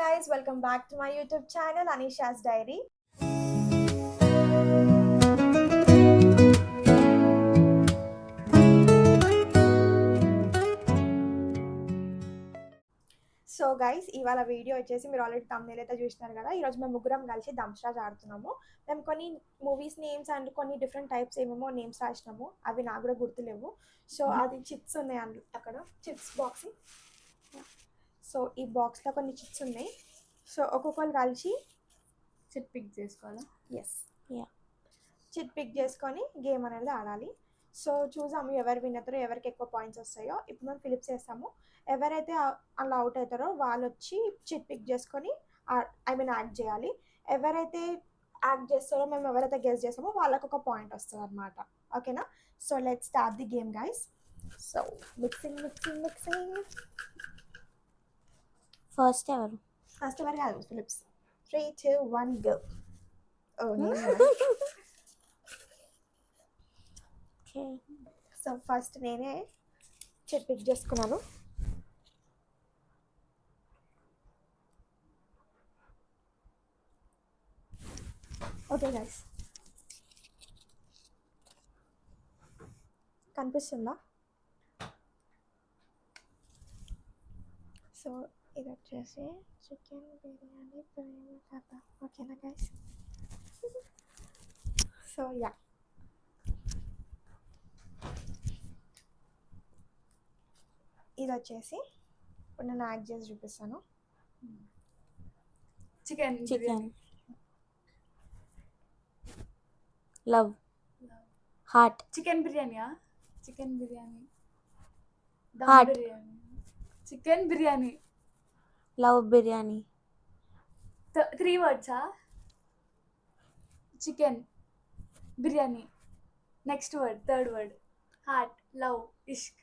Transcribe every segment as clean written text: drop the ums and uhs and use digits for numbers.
guys, welcome back to my YouTube channel Anisha's Diary. So guys ఇవాళ video వచ్చేసి మీరు already thumbnail అయితే చూసినారు కదా. ఈరోజు మేము ముగ్గురం కలిసి దంస్రాజ్ ఆడుతున్నాము. మేము కొన్ని మూవీస్ నేమ్స్ అండ్ కొన్ని డిఫరెంట్ టైప్స్ ఏమేమో నేమ్స్ రాసినాము. అవి నాకు కూడా గుర్తులేవు. సో అది చిప్స్ ఉన్నాయి అక్కడ చిప్స్ బాక్స్. సో ఈ బాక్స్లో కొన్ని చిప్స్ ఉన్నాయి. సో ఒక్కొక్కరు కలిసి చిట్ పిక్ చేసుకోవాలా? ఎస్ చిట్ పిక్ చేసుకొని గేమ్ అనేది ఆడాలి. సో చూసాము ఎవరు విన్ అవుతారో, ఎవరికి ఎక్కువ పాయింట్స్ వస్తాయో. ఇప్పుడు మేము ఫిలిప్స్ చేస్తాము. ఎవరైతే అలా అవుట్ అవుతారో వాళ్ళు వచ్చి చిట్ పిక్ చేసుకొని యాక్ట్ చేయాలి. ఎవరైతే యాక్ట్ చేస్తారో, మేము ఎవరైతే గెస్ చేస్తామో వాళ్ళకు ఒక పాయింట్ వస్తుంది అనమాట. ఓకేనా? So let start the game guys. So mixing. First ఎవరు కాదు, ఫిలిప్స్. 3, 2, 1 గో. సో ఫస్ట్ నేనే చిట్ పిక్ చేసుకున్నాను. ఓకే గైస్, కనిపిస్తుందా? సో ఇది వచ్చేసి చికెన్ బిర్యానీ ప్రేమ కథ. ఓకేనా గైస్? సో యా, ఇది వచ్చేసి ఇప్పుడు నేను యాక్ట్ చేసి చూపిస్తాను. చికెన్, లవ్, హార్ట్, చికెన్ బిర్యానీయా? Chicken biryani, Heart. Biryani, chicken biryani. Love biryani, 3 words-ఆ? Chicken biryani, next word, third word, heart, love, ఇష్క్,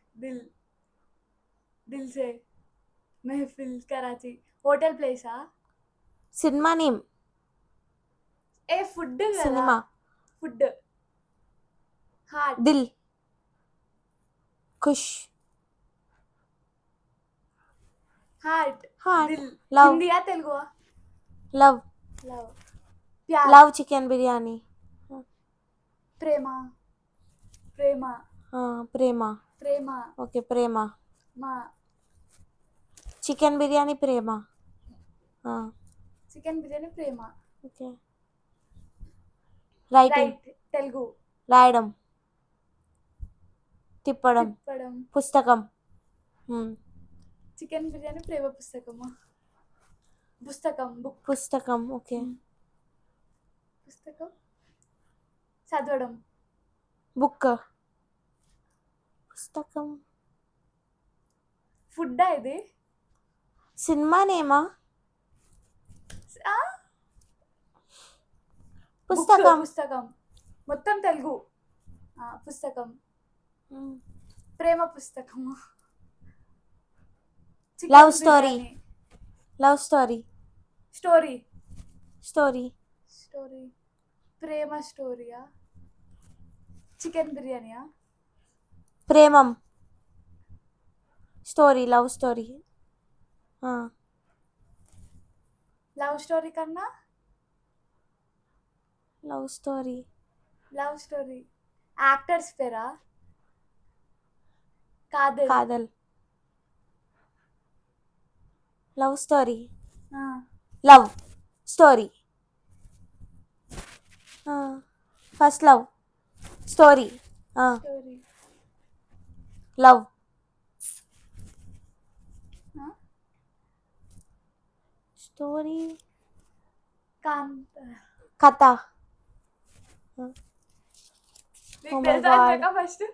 దిల్ సే, మెహఫిల్, కరాచీ. హోటల్ ప్లేసా? సినిమా నేమ్, ఏ ఫుడ్ సినిమా, ఫుడ్. హార్ట్, దిల్, ఖుష్, హార్ట్, హార్ట్, దిల్. లవ్, హిందీయా తెలుగువా? లవ్, లవ్, ప్యార్, లవ్ చికెన్ బిర్యానీ, ప్రేమ, ప్రేమ, ప్రేమ. ప్రేమ, ఓకే, ప్రేమ. మా, చికెన్ బిర్యానీ ప్రేమ. చికెన్ బిర్యానీ, ప్రేమ. Okay, writing, right, Telugu. రాయడం, తిప్పడం, తిప్పడం. పుస్తకం. చికెన్ బిర్యానీ, ప్రేమ పుస్తకమా? పుస్తకం, బుక్. పుస్తకం. ఓకే, పుస్తకం, చదవడం. బుక్, పుస్తకం. ఫుడ్డా ఇది? సినిమా నేమా? ఆ? పుస్తకం. పుస్తకం, మొత్తం తెలుగు. పుస్తకం, మ్, ప్రేమ పుస్తకమా? Love story. Love story, story, story. Story, ప్రేమ స్టోరీయా? చికెన్ బిర్యానీయా? ప్రేమం, story, love story. Love story కన్నా love story, love story. Actors పేరా? కాదల్. కాదల్. లవ్ స్టోరీ, ఆ, love story. First love story, story. Love, ఆ? స్టోరీ, కాంత. కథ. నీకు Oh my తెలుసా God. ఇంతకా ఫస్ట్?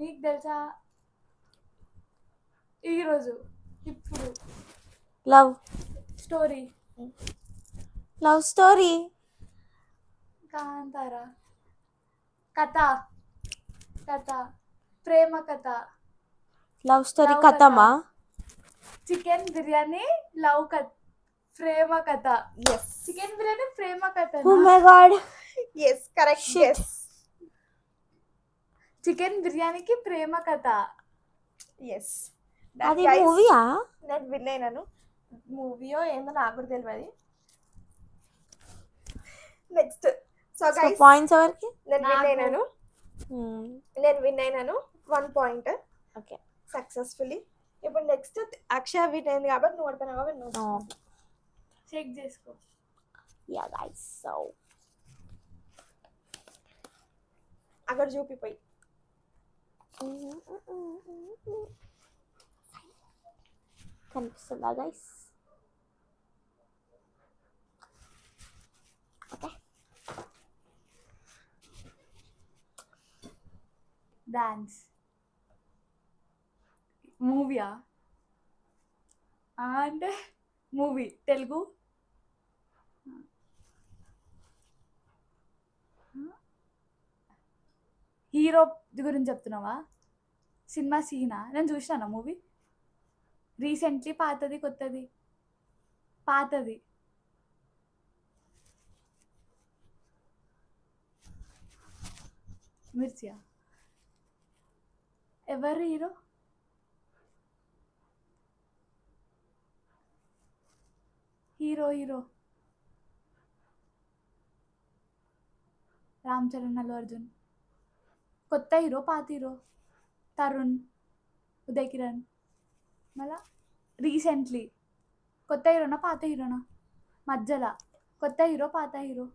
నీకు తెలుసా ఈరోజు ఇప్పుడు? Love, story, love story. Kantara, కథ, కథ, ప్రేమ కథ. లవ్ స్టోరీ, Love కథమా? చికెన్ బిర్యానీ, లవ్ కథ, ప్రేమ కథ. ఎస్, చికెన్ బిర్యానీ, ప్రేమ కథ. Oh my god. Yes, correct. Shit. Yes, chicken బిర్యానీకి ప్రేమ కథ. ఎస్. అది మూవీయా? నేను విన్ అయినాను. మూవీయో ఏందో నాకు కూడా తెలియదు. నెక్స్ట్ సో గైస్ పాయింట్స్ ఎవరికి? నేను విన్ అయినాను 1 పాయింట్. Okay, successfully. ఇప్పుడు నెక్స్ట్ అక్షయ విన్ అయింది కాబట్టి నువ్వు ఓడిపోయినావు కాబట్టి నువ్వు చెక్ చేసుకో. యా గైస్, సో అక్కడ చూపిపోయి కనిపిస్తుందా గైస్? ఓకే, డాన్స్ మూవీయా అంటే మూవీ తెలుగు హీరో గురించి చెప్తున్నావా? సినిమా సీనా? నేను చూసినా మూవీ రీసెంట్లీ. పాతది కొత్తది? పాతది. మిర్చియా? ఎవరు హీరో? హీరో రామ్ చరణ్, అల్లు అర్జున్. కొత్త హీరో, పాత హీరో? తరుణ్, ఉదయ్ కిరణ్. మళ్ళా రీసెంట్లీ కొత్త హీరోనా పాత హీరోనా? మధ్యలో కొత్త హీరో పాత హీరో?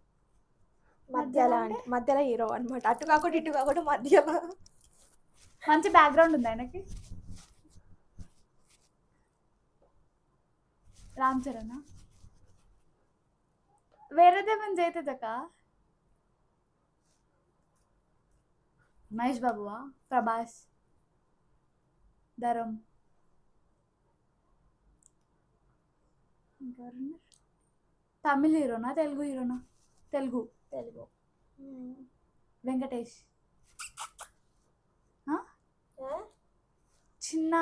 మధ్యలో హీరో అనమాట. అటు కాకుండా ఇటు కాకుండా మధ్యలో. మంచి బ్యాక్గ్రౌండ్ ఉంది ఆయనకి. రామ్ చరణ్? వేరేదేమని చేతదక్క? మహేష్ బాబువా? ప్రభాస్? ధరం? తమిళ హీరోనా తెలుగు హీరోనా? తెలుగు. వెంకటేష్? చిన్న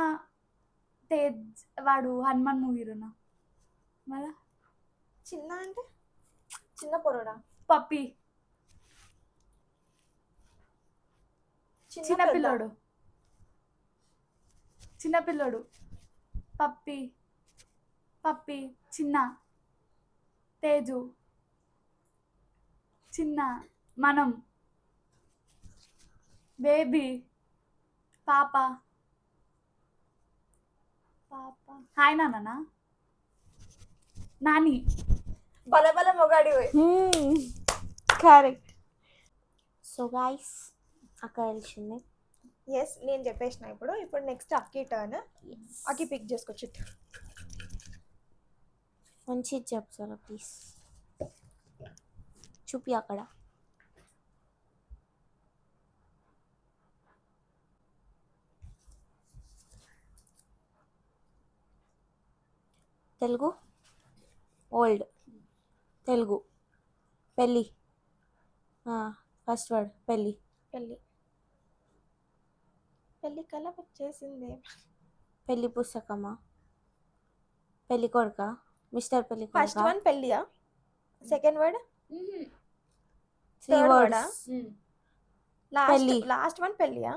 తేజ్ వాడు హనుమాన్ మూవీ హీరోనా? మళ్ళా చిన్న అంటే చిన్న పొరడా? పప్పి? చిన్నపిల్లోడు పప్పి చిన్న తేజు చిన్న మనం బేబీ పాప హాయ్ నాన్న నాని బల మొగాడి. కరెక్ట్. సో గైస్, అక్క తెలిసింది. ఎస్, నేను చెప్పేసిన. ఇప్పుడు నెక్స్ట్ అక్కి టర్న్. అక్కి పిక్ చేసుకోవచ్చు. మంచి చెప్తారా ప్లీజ్? చూపి అక్కడ. తెలుగు ఓల్డ్, తెలుగు పెళ్ళి. ఫస్ట్ వర్డ్ పెళ్ళి. పెళ్ళి కల వచ్చేసింది. పెళ్ళి పుస్తకమా? పెళ్ళి కొడుక? మిస్టర్ పెళ్ళి ఫస్ట్ వన్ పెళ్ళియా? Second word? 3 words. పెళ్ళి. లాస్ట్ వన్ పెళ్ళియా?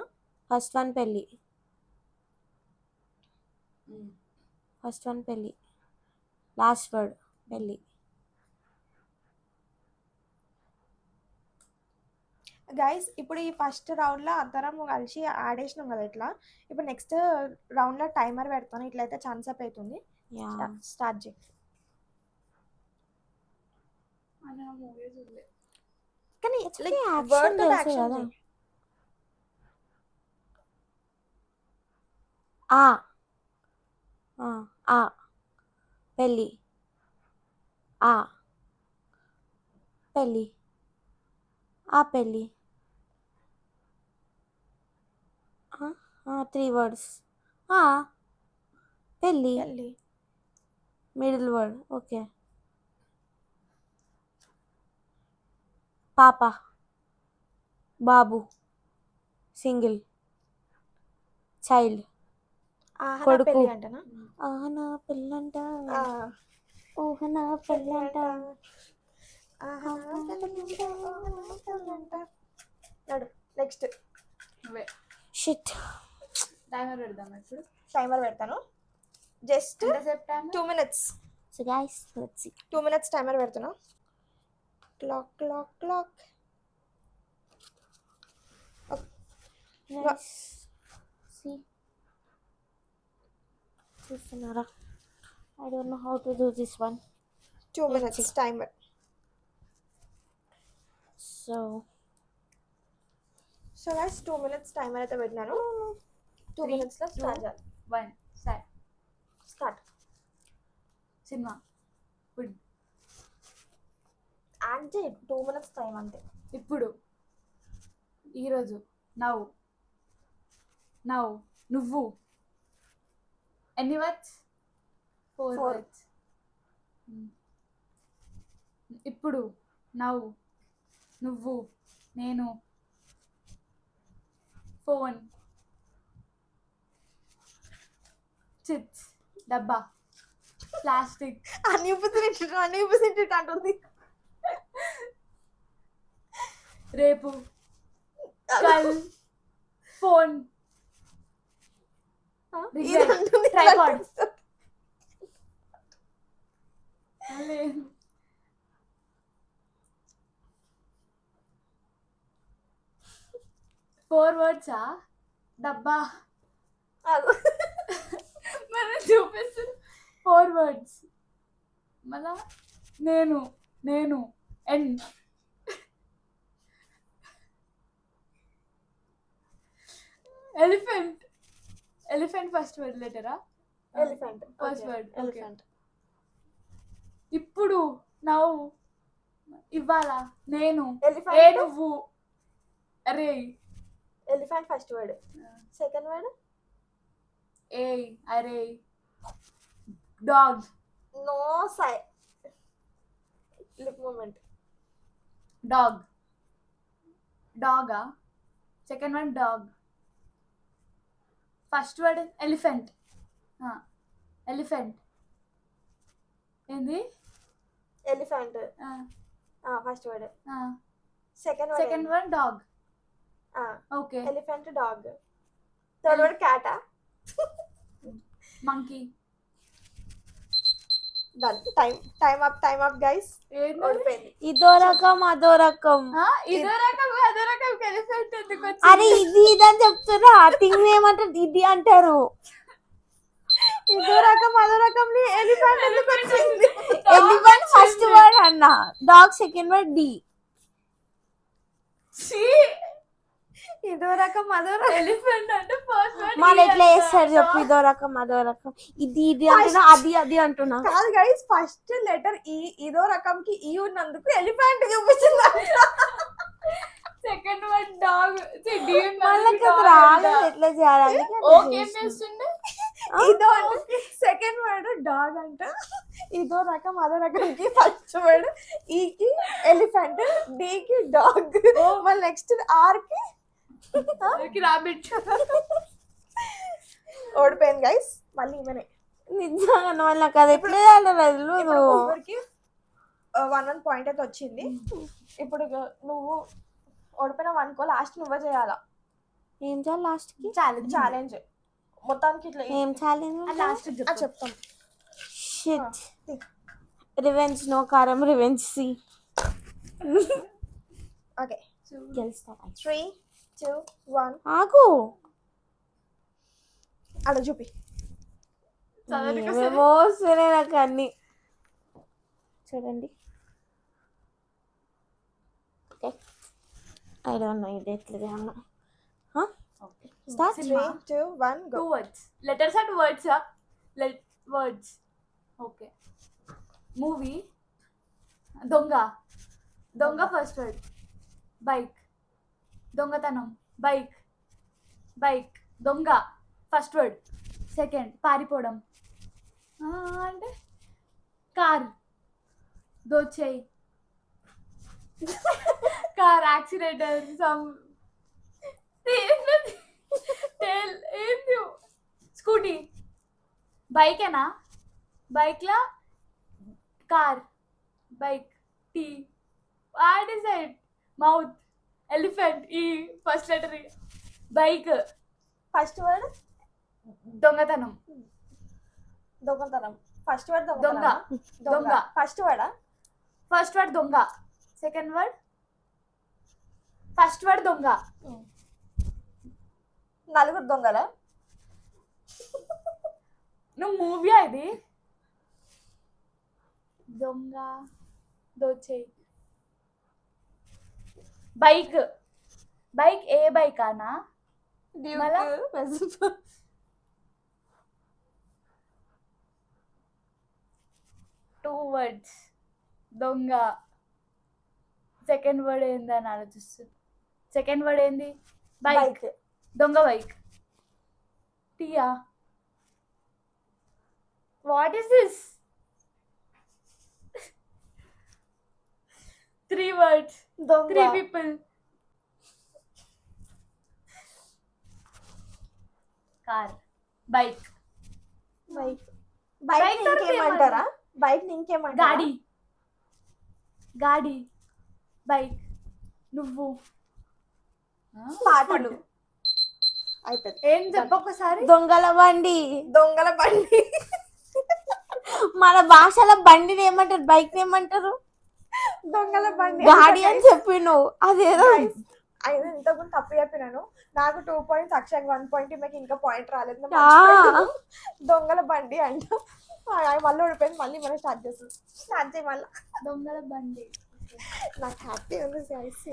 ఫస్ట్ వన్ పెళ్ళి. ఫస్ట్ వన్ పెళ్ళి. లాస్ట్ వర్డ్ పెళ్ళి. గైస్, ఇప్పుడు ఈ ఫస్ట్ రౌండ్లో అందరం కలిసి ఆడేసినాం కదా ఇట్లా. ఇప్పుడు నెక్స్ట్ రౌండ్లో టైమర్ పెడతాను. ఇట్లయితే ఛాన్స్ అప్ అవుతుంది. స్టార్ట్ చేయి. కానీ వర్డ్ తో యాక్షన్ చేయి. ఆ పెళ్ళి. పెళ్ళి. ఆ పెళ్ళి. 3 words. పెళ్ళి. Middle word. ఓకే. పాప, బాబు, సింగిల్, చైల్డ్, కొడుకు. పెళ్ళి అంటనా? ఆహనా పెళ్ళంట, ఊహనా పెళ్ళంట. Next shit. టైమర్ పెడదాం ఇప్పుడు. టైమర్ పెడతాను. జస్ట్ ఎంతసేపు time? 2 minutes. So guys, let's see. 2 minutes timer పెడుతున్నా. క్లాక్. Nice. See. చూస్తున్నారా? I don't know how to do this one. 2 minutes timer. So guys 2 minutes timer అయితే పెట్టినాను. 2 minutes లో start చేయాలి. 1 స్టార్ట్. సినిమా ఫుడ్ అంటే 2 minutes time అంతే. ఇప్పుడు ఈరోజు నౌ నువ్వు ఎన్ని వర్డ్స్? 4 Four. వర్డ్స్. ఇప్పుడు నౌ నువ్వు నేను ఫోన్ చిప్స్ డబ్బా ప్లాస్టిక్ అన్ని ఉపయోగించి అంటుంది. రేపు కల్ ఫోన్ ట్రైపాడ్ లేదు 4 వర్డ్సా? డబ్బా మనం చూపిస్తుంది 4 వర్డ్స్. మళ్ళా నేను ఎన్ ఎలిఫెంట్ ఫస్ట్ వర్డ్ లెటరా? Elephant first word. ఎలిఫెంట్. ఇప్పుడు నౌ ఇవాళ నేను ఎలిఫెంట్. ఏ నువ్వు అరే elephant first word. Second word ఏ అరే డాగ్ నో సై లిప్ మూమెంట్. డాగా second one dog. First word elephant ఏంది? Elephant first word. Second second one dog. Okay. Elephant dog. Third word క్యాటా? Monkey. Done. Time up guys. ఓడిపోయింది. ఇదో రకం అదో రకం. ఇదో రకం అదో రకం ఎలిఫెంట్ ఎందుకు వచ్చింది? అరే ఇది అని చెప్తున్నా. ఆ థింగ్ ఏమంటారు? ఇది అంటారు. ఇదో రకం అదో రకం ఎలిఫెంట్ ఎందుకు వచ్చింది? ఎలిఫెంట్ ఫస్ట్ వర్డ్ అన్న, డాగ్ సెకండ్ వర్డ్ డి. ఇదో రకం అదో రకం ఎలిఫెంట్ అంటే ఫస్ట్ వర్డ్. మళ్ళీ ఎట్లా చేస్తారు చెప్పు? ఇదో రకం అదో రకం. ఇది అంటున్నా, అది అంటున్నా. కాదు గైస్, ఫస్ట్ లెటర్ ఈ. ఇదో రకం కి ఈ ఉన్నందుకు ఎలిఫెంట్ చూపించింది. Second one dog. వాళ్ళకి అది రాలేదు, ఎట్లా చేయాలి? ఓకే చేస్తుండే. ఇదో అంటే సెకండ్ వర్డ్ డాగ్ అంట. ఇదో రకం అదో రకం కి ఫస్ట్ వర్డ్ ఈకి ఎలిఫెంట్, డి కి డాగ్, మళ్ళీ నెక్స్ట్ ఆర్ కి రాబిట్. ఓడిపోయింది గైస్. మళ్ళీ ఈమెనే. నిజంగా మళ్ళీ నాకు అది ఎట్లా చేయాలి తెలియదు. ఒక్కరికి 1 పాయింట్ అయితే వచ్చింది. ఇప్పుడు నువ్వు ఓడిపోయిన 1 లాస్ట్ నువ్వే చేయాలా. ఏం చేయాలి లాస్ట్ కి? ఛాలెంజ్ మొత్తానికి ఇట్లా ఏం ఛాలెంజ్? లాస్ట్ చెప్తాం. షిట్. రివెంజ్ నో కారం, రివెంజ్ సి. ఓకే గెలుస్తా. 3, 2, 1. ఆగు. అలా చూపి. ఏమేమో వస్తున్నాయి నాకు అన్ని. చూడండి. I don't know ఇది ఎట్లా చేయాలో. Start. 3, 2, 1 go. 2 words. Letters and words. Words. Okay. Movie. దొంగ ఫస్ట్ వర్డ్. బైక్. దొంగతనం. బైక్. దొంగ ఫస్ట్ వర్డ్. సెకండ్ పారిపోవడం అంటే కార్. దోచేయి. Car accident. ఏంది? స్కూటీ. బైకేనా? బైక్లా car. Bike. Tea. What is it? Mouth. Elephant. ఈ first letter. Bike first word దొంగతనం. దొంగతనం. ఫస్ట్ వర్డ్ దొంగ. దొంగ. దొంగ. ఫస్ట్ వర్డా? ఫస్ట్ వర్డ్ దొంగ. సెకండ్ వర్డ్ ఫస్ట్ వర్డ్ దొంగ. నలుగురు దొంగల. నువ్వు మూవీ ఇది. దొంగ దోచే. బైక్. బైక్ ఏ బైక్ అనా? మళ్ళా? Two words. దొంగ. సెకండ్ వర్డ్ ఏందని ఆలోచిస్తుంది. సెకండ్ వర్డ్ ఏంది? బైక్. దొంగ బైక్. టియా. What is this? 3 words. దొంగ. 3 people. Car. Bike. Bike. Bike bike తర్వాత ఇంకేమంటారా? బైక్ ఇంకేమంటారా? గాడి. గాడి. బైక్. నువ్వు. పాటలు. అయిపోయింది. ఏం చెప్పొకసారి? దొంగల బండి. దొంగల బండి. మన భాషలో బండిని ఏమంటారు, బైక్ ఏమంటారు? దొంగల బండి. గాడి అని చెప్పి నువ్వు అదేదో అయినా ఇంతకుముందు తప్పు చెప్పినాను. నాకు 2 points, అక్షయ్ 1 point. మీకు ఇంకా పాయింట్ రాలేదు. నేను ఆ. మర్చిపోయాను. దొంగల బండి అంట. మళ్ళీ ఓడిపోయింది. మళ్ళీ మనం స్టార్ట్ చేస్తాం. స్టార్ట్ చేయి మళ్ళీ. దొంగల బండి. నాకు హ్యాపీ ఉంది సాయిస్.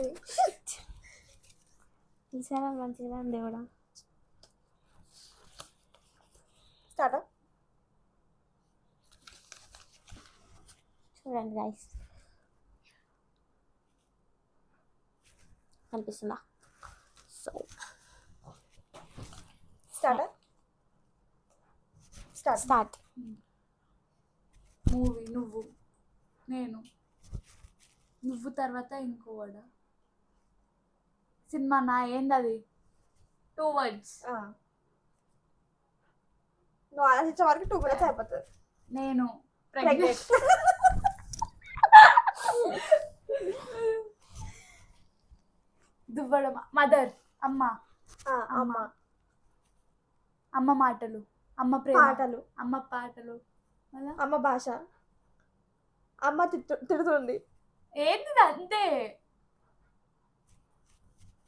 ఈసారి మంచిగా దేవుడా. స్టార్ట్. చూడండి గైస్, కనిపిస్తుందా? So start. Start. Start. Movie. నువ్వు. నేను. నువ్వు తర్వాత ఇంకో వర్డ్. సినిమా నా ఏంది అది? 2 words. నువ్వు ఆలోచించే వరకు 2 minutes అయిపోతుంది. నేను. ప్రెగ్నెంట్. దువ్వడం. మదర్. అమ్మ. అమ్మ. అమ్మ మాటలు. అమ్మ ప్రేమ. పాటలు. అమ్మ పాటలు. మళ్ళా అమ్మ భాష. అమ్మ తిడుతుంది. ఏంది అంతే.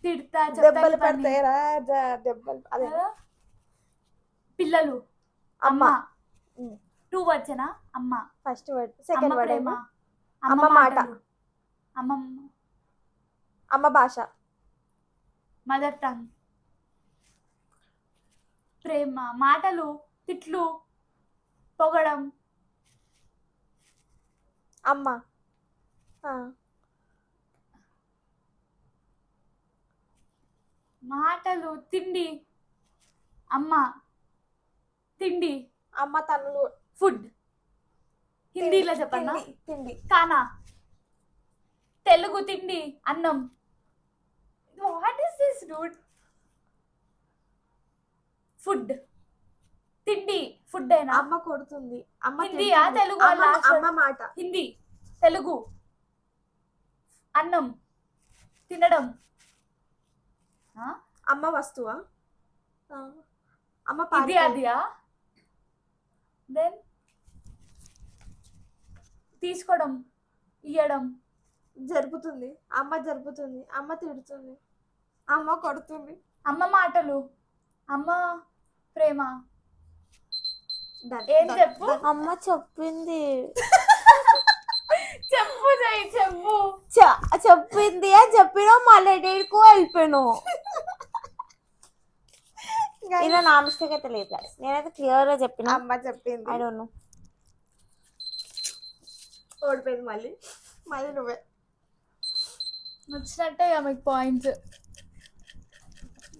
తిడతా దెబ్బలు చెప్తా పని. పడతాయిరా. దెబ్బలు. అదే కదా? పిల్లలు. అమ్మ. అమ్మ. 2 words ఏనా? అమ్మ. First word. అమ్మ సెకండ్ వర్డ్ ప్రేమ. ఏమో అమ్మ అమ్మ మాట. మాటలు. అమ్మ. అమ్మ భాష. Mother tongue. ప్రేమ. మాటలు. తిట్లు. పొగడం. అమ్మ. మాటలు. తిండి. అమ్మ. తిండి. అమ్మ తన్నులు. ఫుడ్. హిందీలో చెప్పన్నా? తిండి. కానా. తెలుగు తిండి. అన్నం. What is this Dude? Food. తిండి. ఫుడ్ అయినా? అమ్మ కొడుతుంది. అమ్మ హిందీయా తిడుతుంది. తెలుగు? లాస్ట్ అమ్మ మాట. హిందీ. తెలుగు. అన్నం. తినడం. అమ్మ వస్తువా? అమ్మ ఇది పారిపో. అదియా? దెన్ తీసుకోవడం. ఇయ్యడం. జరుపుతుంది. అమ్మ జరుపుతుంది. అమ్మ తిడుతుంది. అమ్మ కొడుతుంది. అమ్మ మాటలు. అమ్మ ప్రేమ. Done. ఏం Done. చెప్పు? Done. అమ్మ చెప్పింది. చెప్పు జై చెప్పు. చెప్పింది అని చెప్పినా మళ్ళీ డేట్కు వెళ్ళిపోయాను. Guys, ఇలా నా మిస్టేక్ అయితే లేదు guys. నేనైతే క్లియర్ గా చెప్పిన. అమ్మ చెప్పింది. I don't know. ఓడిపోయింది మళ్ళీ. మళ్ళీ నువ్వే. వచ్చినట్టే మీకు పాయింట్స్.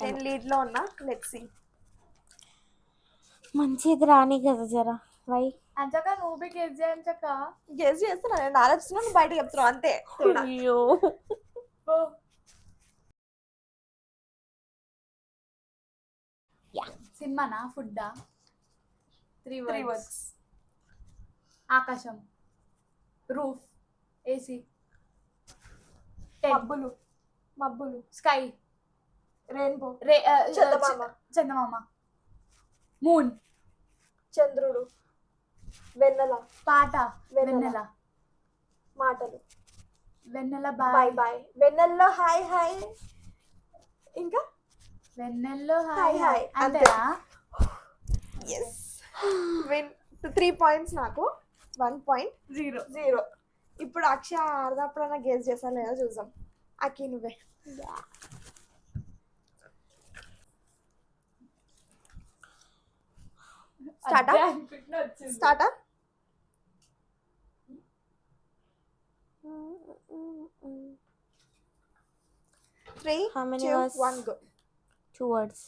నేను లీడ్ లో ఉన్నా. Let's see. మంచిది రాని కదా జరా. వై అంచక నువ్వు బి గెస్ చేయించక. గెస్ చేస్తున్నా. నేను ఆలోచిస్తున్నా. నువ్వు బయట చెప్తున్నావు అంతే. తేడా. అయ్యో. సినిమానా? ఫుడ్డా? 3 Three words. words. ఆకాశం. రూఫ్. ఏసీ. మబ్బులు. మబ్బులు. స్కై. రెయిన్బో. చందమామ. చందమామ. మూన్. చంద్రుడు. వెన్నెల. పాట. వెన్నెల. వెన్నెల. మాటలు. వెన్నెల బాయ్ బాయ్. బాయ్. వెన్నెల్లో హాయ్ హాయ్. ఇంకా వెన్నెల్లో హాయ్ హాయ్ హాయ్. హాయ్ అంతేనా? ఎస్. విన్ 3 పాయింట్స్ నాకు, 1 పాయింట్ 0. ఇప్పుడు అక్షయ ఆడదప్పుడన్నా గేస్ చేశాను లేదా చూద్దాం. అక్కి నువ్వే. స్టార్టా? స్టార్టా? Three, How many 2, words? 1 go. 2 words.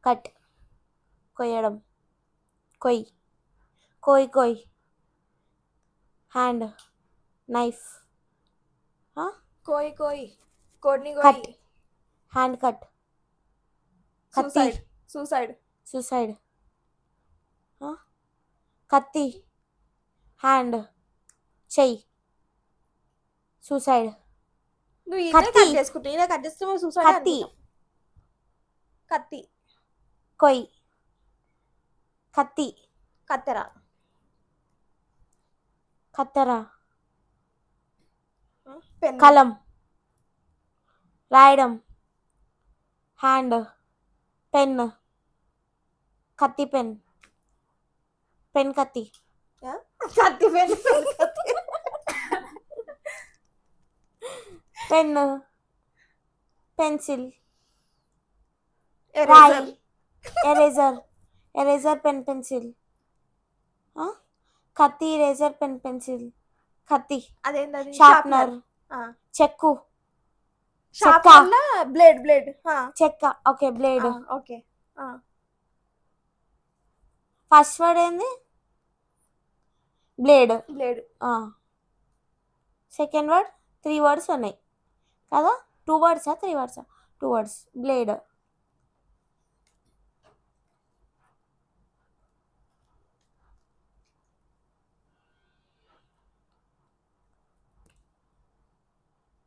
Cut, కొయ్యడం, కొయ్, కోయ్ కోయ్, హ్యాండ్, నైఫ్, కోయి కోయి. కోడిని కట్, కోయి. హ్యాండ్ కట్, కత్తి, సూసైడ్. సూసైడ్. సూసైడ్, కత్తి, హ్యాండ్, చెయ్యి, సూసైడ్, నువ్వు ఇదే కత్తి. కట్ చేసుకుంటా, ఇదే కట్ చేస్తే సూసైడ్. కత్తి, కత్తి. కొయ్, కత్తి, కత్తెర. కత్తెర, పెన్. కలం, రాయడం, హ్యాండ్, పెన్, కత్తి పెన్, పెన్ కత్తి, కత్తి పెన్. కత్తి. పెన్, పెన్సిల్, రాయి, eraser. Eraser, eraser pen pencil, కత్తి, ఎరేజర్ పెన్ పెన్సిల్, కత్తి, అదేంటది? షార్ప్నర్, చెక్కు, చెక్క, షార్ప్నర్. బ్లేడ్. బ్లేడ్. చెక్క, okay blade. Okay. First word ఏంది? Blade. Blade. Second word 3 words ఉన్నాయి కదా? 2 words 3 words? 2 words. Blade,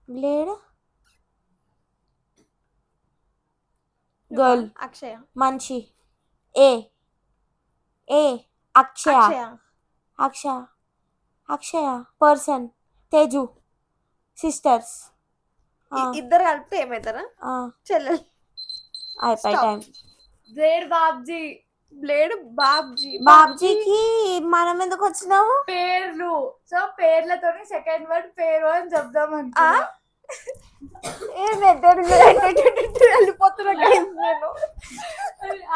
blade, girl, Akshaya. మనిషి, ఏ ఏ అక్షయ, అక్షయ. అక్షయ, అక్షయ, పర్సన్, తేజు, సిస్టర్స్, ఇద్దరు కలిపితే ఏమవుతారా? చెల్లెలు. అయిపోయి Stop. Time. Blade Babji. Blade Babji. బాబ్జీకి మనం ఎందుకు వచ్చినాము? పేర్లు. సో పేర్లతోని సెకండ్ వర్డ్ పేరు అని చెప్దాం అనుకున్నా. వెళ్ళిపోతున్నా నేను.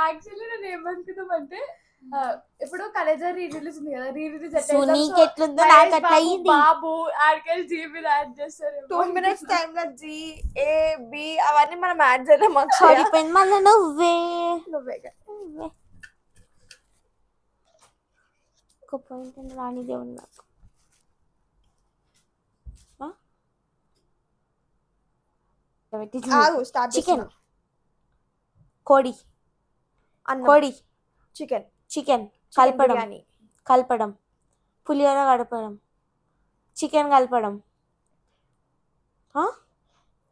యాక్చువల్లీ నేను ఏమనుకున్నామంటే ఇప్పుడు కలేజర్ రీ రిలీజ్ ఉంది కదా, రీ రిలీజ్ సునీకి ఎట్లుందో నాకు అట్లా అయ్యింది. బాబు ఆడికెళ్ళి జీబీ యాడ్ చేస్తారు. 2 minutes టైం లో G A B అవన్నీ మనం యాడ్ చేయలేము. పడిపోయింది మళ్ళీ. నువ్వే ఒక పాయింట్ రానిదే ఉన్నా. చికెన్, కోడి, కోడి, చికెన్. చికెన్ కలపడం, బిర్యానీ. కలపడం, పులిహోర కలపడం, చికెన్ కలపడం,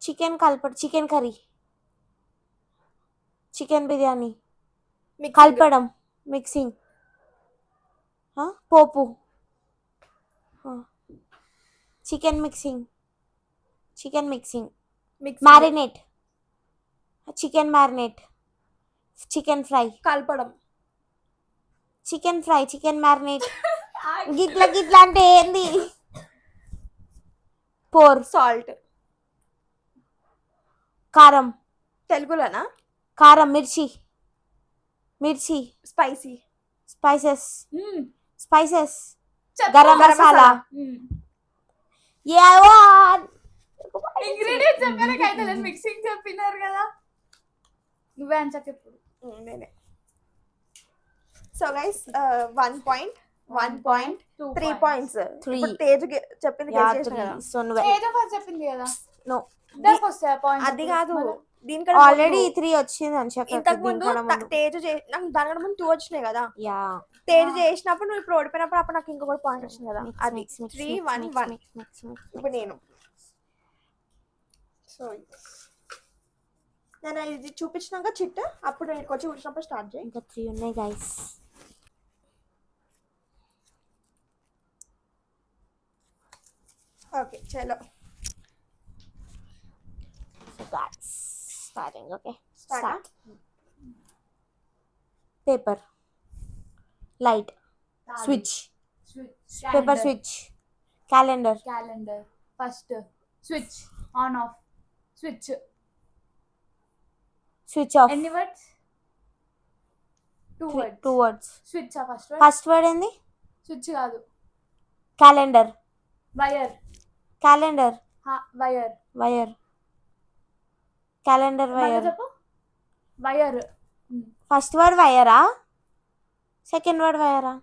చికెన్ కలపడం, చికెన్ కర్రీ, చికెన్ బిర్యానీ, కలపడం, మిక్సింగ్, పోపు, chicken mixing, chicken mixing, marinate, chicken marinate, chicken fry, కలపడం, చికెన్ ఫ్రై, చికెన్ మ్యారినేట్. గిట్లా గిట్లా అంటే ఏంది? Pour, salt. కారం, తెలుగులోనా? కారం, మిర్చి, మిర్చి, స్పైసీ. Spices, Hmm. స్పైసెస్, చెప్పు. గరం మసాలా. ఇంగ్రీడియంట్స్ చెప్పారకైతే మిక్సింగ్ చెప్పినారు కదా, నువ్వే ఆన్సర్ చెప్పు. నేనే. So guys 1 point, 1 point, 3 points. ఇప్పుడు తేజ్ చెప్పింది గెస్ చేసిన కదా. సో నువ్వే. ఏదో ఫస్ట్ చెప్పింది కదా. నో, దానికి వస్తాయా పాయింట్స్? అది కాదు, దీనికన్నా ఆల్రెడీ 3 వచ్చింది అని ఇంతకు ముందు తేజ్ నాకు దానికన్నా ముందు 2 వచ్చినాయి కదా. యా, తేజ్ చేసినప్పుడు నువ్వు ఇప్పుడు ఓడిపోయినప్పుడు అప్పుడు నాకు ఇంకొక పాయింట్ వచ్చింది కదా. అది 3 1 1. ఇప్పుడు నేను. సో నేను ఇది చూపించినాక చిట్ అప్పుడు ఇక్కడికి వచ్చి కూర్చున్నప్పుడు స్టార్ట్ చేయి. ఇంకా 3 ఉన్నాయి గైస్. ఓకే చలో so guys starting. Okay start. Paper, light, switch, paper switch, calendar, calendar. First switch on off. Switch. Switch off. ఎన్ని words? 2 words. 2 words. Switch first word. First word ఏంది? స్విచ్ కాదు. Calendar. Wire. Calendar. Wire. Wire. Calendar wire. చెప్పు. Wire. First word వైరా, second word వైరా?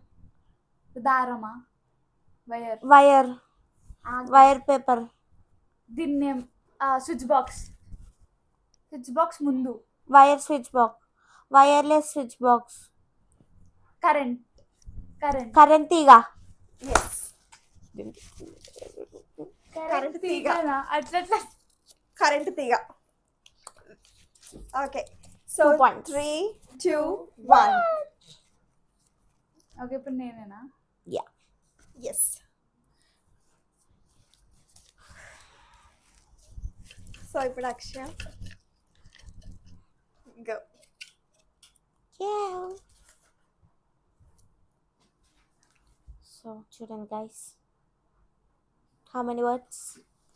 దారమా? Wire. Wire. Wire paper. దీన్ని switch box. Switch box ముందు. Wire switch box. Wireless switch box. Current. Current. Current తీగ. Yes current తీగ. అట్లా అట్లా. కరెంట్ తీగ. Okay so 2 points. 3 2 1. ఓకే ఇప్పుడు నేనేనా? యా. ఎస్ సో ఇప్పుడు అక్షయ గో. సో చూడండి గైస్, హౌ మెనీ వర్డ్స్?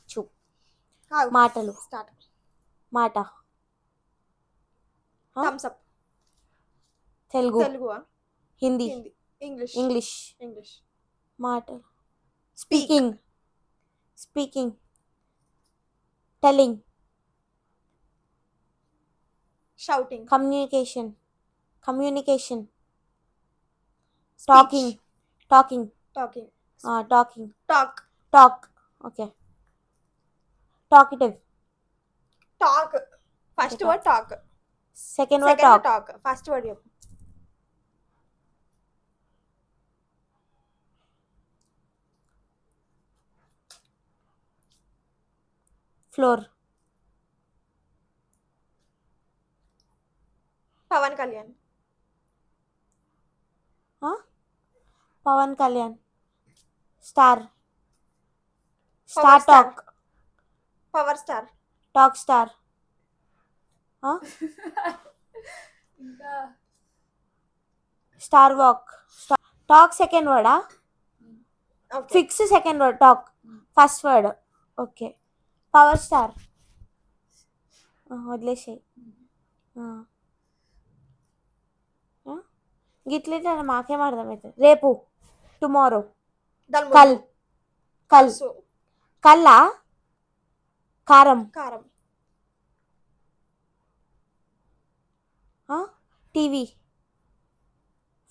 2. మాటలు. స్టార్ట్. మాట. Thumbs up. Telugu. Telugu, Hindi. Hindi, English. English. English. మాటలు. Speaking. Speaking. Telling. Shouting. Communication. Communication. Talking. Talking. Talking. Talking. Talk. Talk. Okay. Talkative. Talk. First word talk. Second word second talk. Talk. First word చెప్పు. Floor. Pavan Kalyan. Pavan Kalyan. Star. Power star star. Talk. Power star. Talk star. ఇంకా star walk. Talk second వర్డా? Okay fix second word. Talk first word. Okay. Power star. వదిలేసాయి. గిట్లయితే మాకేం అర్థమవుతుంది. రేపు. Tomorrow. కల్. కల్. కల్లా. కారం. కారం. టీవీ.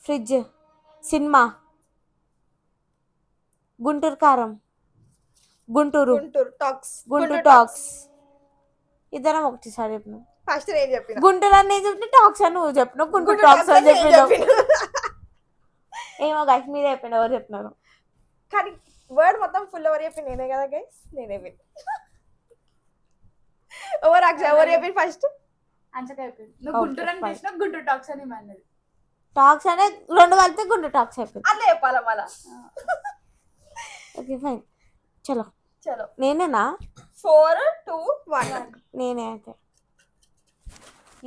ఫ్రిడ్జ్. సినిమా. గుంటూరు కారం. గుంటూరు. గుంటూరు టాక్స్. గుంటూరు టాక్స్. ఇద్దరం ఒకటిసారి చెప్పినాం. ఫస్ట్ నేను చెప్పిన గుంటూరు అని చెప్తే టాక్స్ అని నువ్వు చెప్పినావు. గుంటూరు టాక్స్ అని చెప్పినావు. ఏమో గైస్ మీరే చెప్పండి ఎవరు చెప్పినారు. కానీ వర్డ్ మొత్తం ఫుల్ ఎవరు చెప్పి నేనే కదా గైస్. నేనే విన్. ఎవరు అక్షయ ఎవరు చెప్పి ఫస్ట్? ఆన్సర్ అయిపోయింది. నువ్వు గుంటూరు అని చేసినా గుంటూరు టాక్స్ అని అన్నది. టాక్స్ అనే 2 కలిపితే గుంటూరు టాక్స్ అయిపోయింది. అట్లా చెప్పాలా మళ్ళా? Okay fine. చలో చలో నేనేనా? 4 2 1. నేనే అయితే.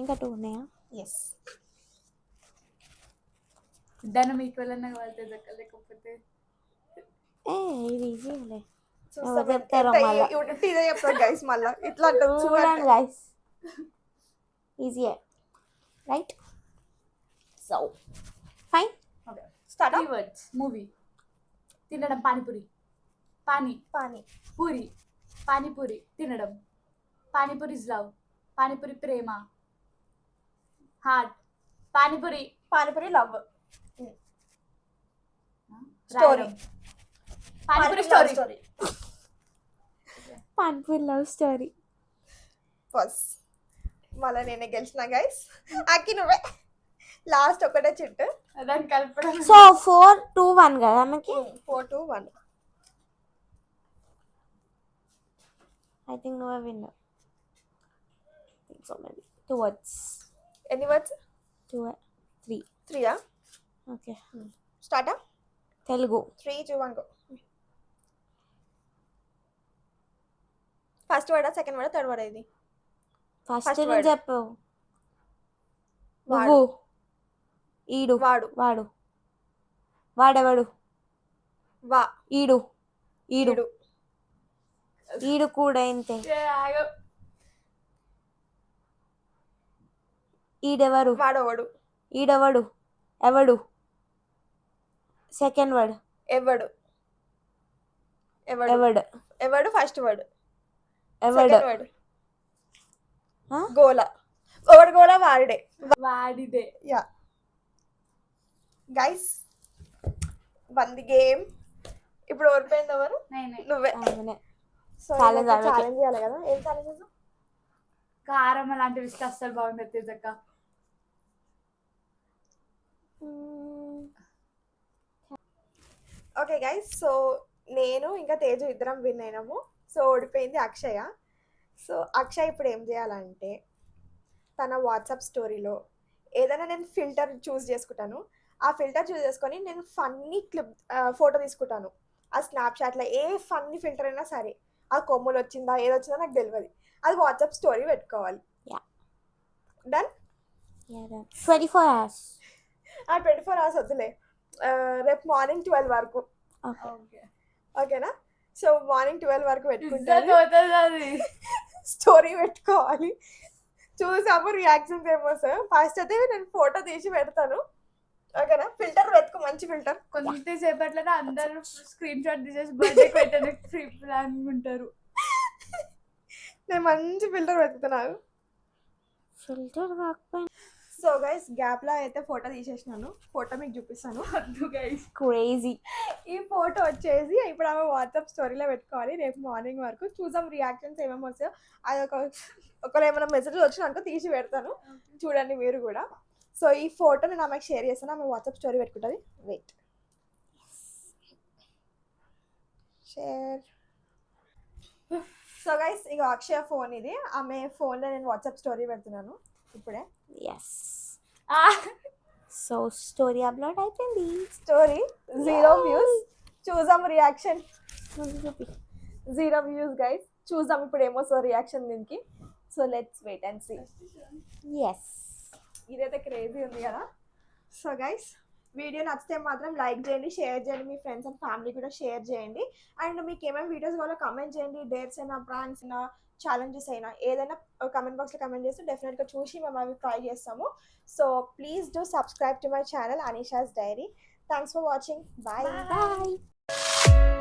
ఇంకా 2 ఉన్నాయా? ఎస్ ధనం ఈక్వల్ అన్న వెళ్తే లేకపోతే ఇది ఈజీలే. చెప్తారు ఇదే చెప్తారు గైస్ మళ్ళా ఇట్లా చూడండి గైస్, ఈజీయే right. So fine. Okay start. 3 words. Movie. తినడం. పానీపూరి. పానీ. పానీ. పూరి. పానీపూరి. తినడం. Panipuri is love. పానీపూరి ప్రేమ. Heart. Panipuri. Panipuri love. Story. Panipuri story. Panipuri love story. First మళ్ళీ నేనే గెలిచిన గైస్. అక్కి నువ్వే లాస్ట్ ఒకటే చిట్టు దాన్ని కలపడం. సో 4 2 1 కదా మనకి. 4 2 1. ఐ థింక్ నువ్వే విన్నర్. So maybe 2 words. ఎన్ని words? 3. 3యా? Okay. స్టార్టా? Telugu. 3, 2, 1 go. First వర్డా, second వర్డా, third వర్డా ఇది? ఫస్ట్ First నుంచి word. చెప్పు. వాడు. నువ్వు. ఈడు. వాడు. వాడు. వాడెవడు? వా. ఈడు. ఈడు. ఈడు. ఈడు కూడా ఇంతే. ఈడెవరు? వాడోవడు. ఈడెవడు? ఎవడు? Second word. ఎవడు. ఎవడు. ఎవడు? ఎవడు ఫస్ట్ వర్డ్. ఎవడు? Second word. ఆ? గోల. ఎవడు గోల? వాడిడే. వాడిదే. Yeah guys, won the game. ఇప్పుడు ఓడిపోయింది ఎవరు? నేనే. నువ్వే. అవునే. సో Challenge ఆమెకే. ఛాలెంజ్ చేయాలి కదా. ఏం ఛాలెంజ్? కారం అలాంటివి ఇస్తే అస్సలు బాగుంటుంది తేజక్క. ఓకే గైస్, సో నేను ఇంకా తేజు ఇద్దరం విన్ అయినాము. సో ఓడిపోయింది అక్షయ. సో అక్షయ్ ఇప్పుడు ఏం చేయాలంటే తన వాట్సాప్ స్టోరీలో ఏదైనా నేను ఫిల్టర్ చూస్ చేసుకుంటాను. ఆ ఫిల్టర్ చూస్ చేసుకొని నేను ఫన్నీ క్లిప్ ఫోటో తీసుకుంటాను. ఆ స్నాప్చాట్లో ఏ ఫన్నీ ఫిల్టర్ అయినా సరే, ఆ కొమ్ములు వచ్చిందా ఏదొచ్చిందో నాకు తెలియదు, అది వాట్సాప్ స్టోరీ పెట్టుకోవాలి. Yeah. డన్. 24 hours. ఆ 24 hours వద్దులే, రేపు మార్నింగ్ 12 వరకు. ఓకే. ఓకేనా? సో మార్నింగ్ 12 వరకు ఇజ్జత్ పెట్టుకుంటాను. పోతుంది అది. స్టోరీ పెట్టుకోవాలి. చూసాము రియాక్షన్స్ ఏమొస్తాయో. ఫస్ట్ అయితే నేను ఫోటో తీసి పెడతాను. ఓకేనా? ఫిల్టర్ వెతుకు, మంచి ఫిల్టర్. కొంతసేపట్లోనే అందరూ స్క్రీన్ షాట్ తీసేసి బర్త్డే పెట్టడానికి ఫ్రీ ప్లాన్ ఉంటారు. నేను మంచి ఫిల్టర్ వెతుకుతున్నాను. ఫిల్టర్ కాకపోయినా సో గైస్, గ్యాప్లో అయితే ఫోటో తీసేసినాను. ఫోటో మీకు చూపిస్తాను. క్రేజీ. ఈ ఫోటో వచ్చేసి ఇప్పుడు ఆమె వాట్సాప్ స్టోరీలో పెట్టుకోవాలి. రేపు మార్నింగ్ వరకు చూసాం రియాక్షన్స్ ఏమేమి వస్తాయో. అది ఒకవేళ ఏమైనా మెసేజ్ వచ్చినాక తీసి పెడతాను, చూడండి మీరు కూడా. సో ఈ ఫోటో నేను ఆమెకు షేర్ చేస్తాను. ఆమె వాట్సాప్ స్టోరీ పెట్టుకుంటుంది. Wait, share. సో గైస్, ఇక అక్షయ ఫోన్ ఇది. ఆమె ఫోన్లో నేను వాట్సాప్ స్టోరీ పెడుతున్నాను ఇప్పుడే. ఎస్. సో స్టోరీ అప్లోడ్ అయిపోయింది. Story 0 views. చూద్దాం రియాక్షన్. చూపి. 0 వ్యూస్ గైస్. చూద్దాం ఇప్పుడు ఏమొస్తుందో రియాక్షన్ దీనికి. So let's wait and see. Yes. ఇదైతే క్రేజీ ఉంది కదా. సో గైస్, వీడియో నచ్చితే మాత్రం లైక్ చేయండి, షేర్ చేయండి, మీ ఫ్రెండ్స్ అండ్ ఫ్యామిలీ కూడా షేర్ చేయండి. అండ్ మీకు ఏమేమి వీడియోస్ కావాలో కమెంట్ చేయండి. డేట్స్ అయినా, ప్రాంక్స్ అయినా, ఛాలెంజెస్ అయినా ఏదైనా కమెంట్ బాక్స్లో కమెంట్ చేస్తే డెఫినెట్గా చూసి మేము అవి ట్రై చేస్తాము. So please do subscribe to my channel Anisha's diary. Thanks for watching. Bye. Bye.